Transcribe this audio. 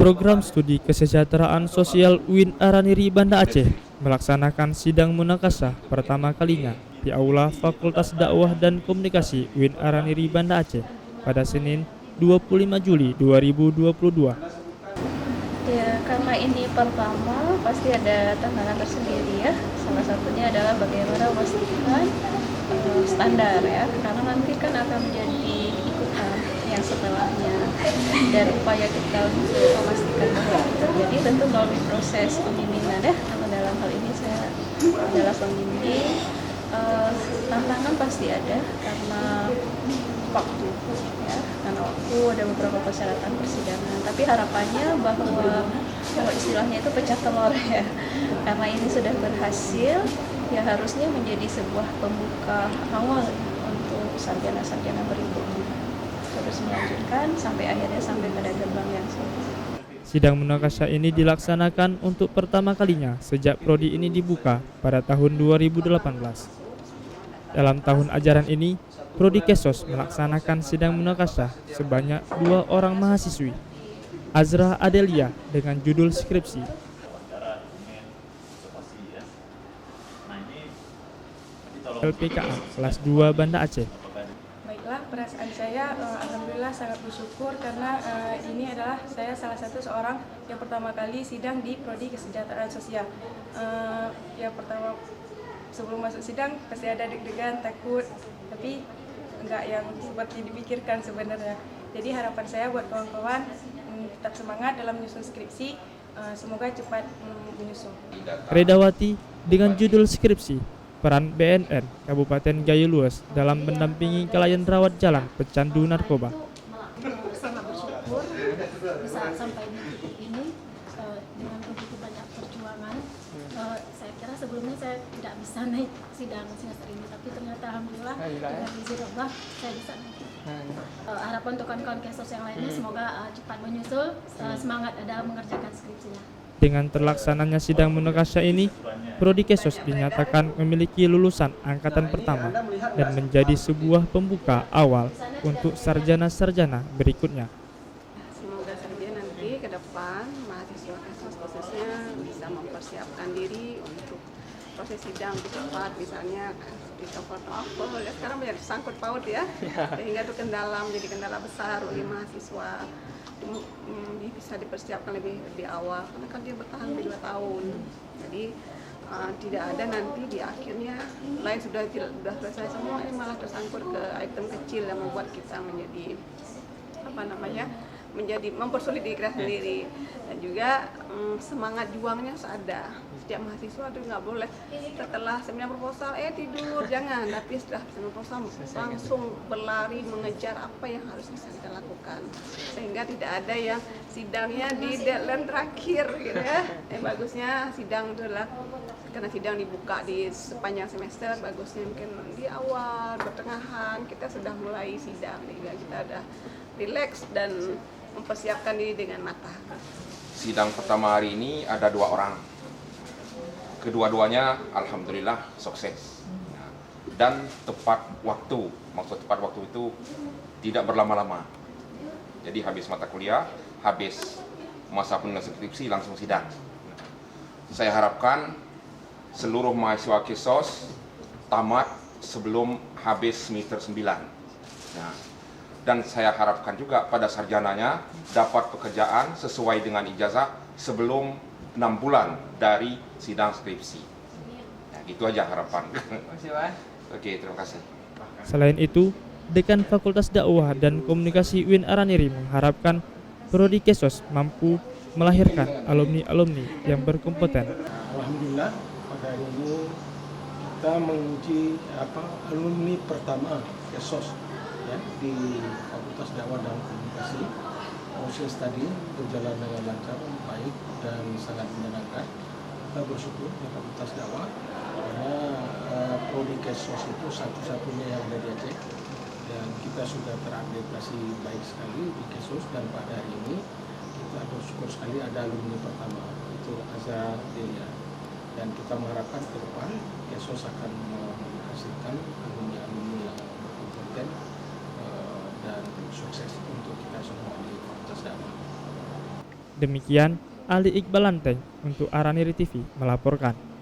Program Studi Kesejahteraan Sosial UIN Araniri Banda Aceh melaksanakan sidang munakasah pertama kalinya di Aula Fakultas Dakwah dan Komunikasi UIN Araniri Banda Aceh pada Senin 25 Juli 2022. Ya, karena ini pertama pasti ada tantangan tersendiri ya. Salah satunya adalah bagaimana memastikan standar ya, karena nanti kan akan menjadi ikutan yang setelahnya, dan upaya kita untuk memastikan bahwa itu terjadi tentu melalui proses pembimbingan ya. Karena dalam hal ini saya adalah pembimbing, tantangan pasti ada karena waktu ya, karena waktu ada beberapa persyaratan persidangan, tapi harapannya bahwa kalau istilahnya itu pecah telur ya, karena ini sudah berhasil ya, harusnya menjadi sebuah pembuka awal untuk sarjana-sarjana berikutnya terus melanjutkan sampai akhirnya sampai pada gerbang yang sama. Sidang munakasah ini dilaksanakan untuk pertama kalinya sejak prodi ini dibuka pada tahun 2018. Dalam tahun ajaran ini, Prodi Kesos melaksanakan sidang munakasah sebanyak 2 orang mahasiswi, Azra Adelia dengan judul skripsi, LPKA kelas 2 Banda Aceh. Baiklah, perasaan saya alhamdulillah sangat bersyukur karena ini adalah saya salah satu seorang yang pertama kali sidang di Prodi Kesejahteraan Sosial. Yang pertama, sebelum masuk sidang pasti ada deg-degan, takut, tapi enggak yang seperti dipikirkan sebenarnya. Jadi harapan saya buat kawan-kawan tetap semangat dalam menyusun skripsi, semoga cepat menyusun. Redawati dengan judul skripsi, peran BNN Kabupaten Gayo Luas dalam mendampingi klien rawat jalan pecandu narkoba. Sangat bersyukur bisa sampai di titik ini dengan begitu banyak perjuangan. Saya kira sebelumnya saya tidak bisa naik sidang semester ini, tapi ternyata alhamdulillah dengan izin Allah saya bisa naik. Harapan untuk kawan-kawan Kesos yang lainnya semoga cepat menyusul, semangat dalam mengerjakan skripsinya. Dengan terlaksananya sidang munakasah ini, Prodi Kesos dinyatakan memiliki lulusan angkatan pertama dan menjadi sebuah pembuka awal untuk sarjana-sarjana berikutnya. Semoga saja nanti ke depan mahasiswa Kesos khususnya bisa mempersiapkan diri untuk proses sidang cepat, misalnya di TOEFL ya, sekarang banyak sangkut paut ya, sehingga itu menjadi kendala besar bagi mahasiswa. Bisa dipersiapkan lebih awal karena kan dia bertahan 2 tahun, jadi tidak ada nanti di akhirnya lain sudah selesai semua, ini malah tersangkut ke item kecil yang membuat kita menjadi mempersulit diri kita sendiri. Dan juga semangat juangnya harus ada. Setiap mahasiswa itu nggak boleh setelah seminar proposal tidur, jangan, tapi setelah seminar proposal langsung berlari mengejar apa yang harus bisa kita lakukan, sehingga tidak ada yang sidangnya di deadline terakhir gitu ya. Bagusnya sidang itu adalah karena sidang dibuka di sepanjang semester, bagusnya mungkin di awal pertengahan kita sudah mulai sidang, sehingga kita ada rileks dan mempersiapkan diri dengan matang. Sidang pertama hari ini ada 2 orang. Kedua-duanya alhamdulillah sukses. Dan tepat waktu. Maksud tepat waktu itu tidak berlama-lama. Jadi habis mata kuliah, habis masa penulisan skripsi langsung sidang. Saya harapkan seluruh mahasiswa Kesos tamat sebelum habis semester 9. Dan saya harapkan juga pada sarjananya dapat pekerjaan sesuai dengan ijazah sebelum 6 bulan dari sidang skripsi. Itu aja harapan. Oke, terima kasih. Selain itu, Dekan Fakultas Dakwah dan Komunikasi UIN Araniri mengharapkan Prodi Kesos mampu melahirkan alumni-alumni yang berkompeten. Alhamdulillah pada hari ini kita menguji alumni pertama Kesos ya, di Fakultas Dakwah dan Komunikasi. Proses tadi berjalan dengan lancar, baik dan sangat menyenangkan. Kita bersyukur di Fakultas Dakwah karena Prodi Kesos itu satu-satunya yang ada di Aceh, dan kita sudah terakreditasi baik sekali di Kesos, dan pada hari ini kita bersyukur sekali ada alumni pertama, itu Azra Delia, dan kita mengharapkan ke depan Kesos akan menghasilkan alumni-alumni yang berkompeten dan sukses untuk kita semua di Fakultas Dakwah. Demikian Ali Iqbal Lanteng untuk Araniri TV melaporkan.